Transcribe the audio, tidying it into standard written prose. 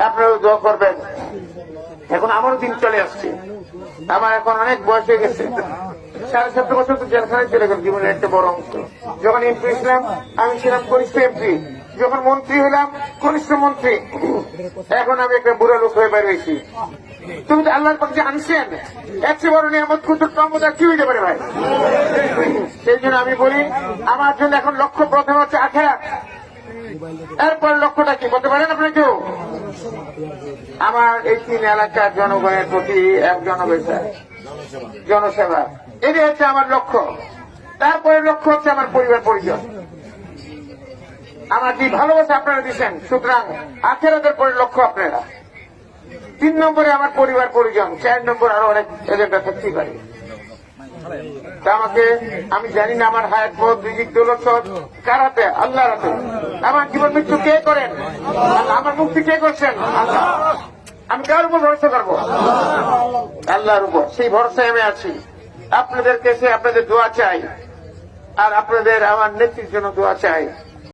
আপনারাও দোয়া করবেন। এখন আমারও দিন চলে আসছে, আমার এখন অনেক বয়স হয়ে গেছে। 17.5 বছর তো জেলখানায় চলে গেল জীবনের একটা বড় অংশ। যখন এমপি ছিলাম আমি ছিলাম কনিষ্ঠ এমপি, যখন মন্ত্রী হলাম কনিষ্ঠ মন্ত্রী, এখন আমি একটা বুড়া লোক হয়ে বের হয়েছি। তুমি তো আল্লাহর পক্ষে আনছেন, এর চেয়ে বড় নিয়ামত কিন্তু ক্ষমতা কি হইতে পারে ভাই? সেই জন্য আমি বলি আমার জন্য এখন লক্ষ্য প্রথম হচ্ছে আখেরাত, এরপর লক্ষ্যটা কি বলতে পারেন আপনি কেউ? আমার এই 3 এলাকার জনগণের প্রতি এক জনসেবা, এটাই হচ্ছে আমার লক্ষ্য। তারপরে লক্ষ্য হচ্ছে আমার পরিবার পরিজন, আমার যে ভালোবাসা আপনারা দিচ্ছেন, সুতরাং আখেরাতের পরে লক্ষ্য আপনারা। 3 নম্বরে আমার পরিবার পরিজন, 4 নম্বর আরো অনেক এজেন্ডা থাকতেই পারে। তা আমাকে, আমি জানি না আমার হায়াত পথ রিজিক দৌলত কারাতে আল্লাহ রাতে, আমার জীবন মৃত্যু কে করেন? আমার মুক্তি কে করছেন? আল্লাহ। আমি কার উপর ভরসা করবো? আল্লাহর উপর। সেই ভরসায় আমি আছি। আপনাদের কাছে আপনাদের দোয়া চাই, আর আপনাদের আমার নেত্রীর জন্য দোয়া চাই।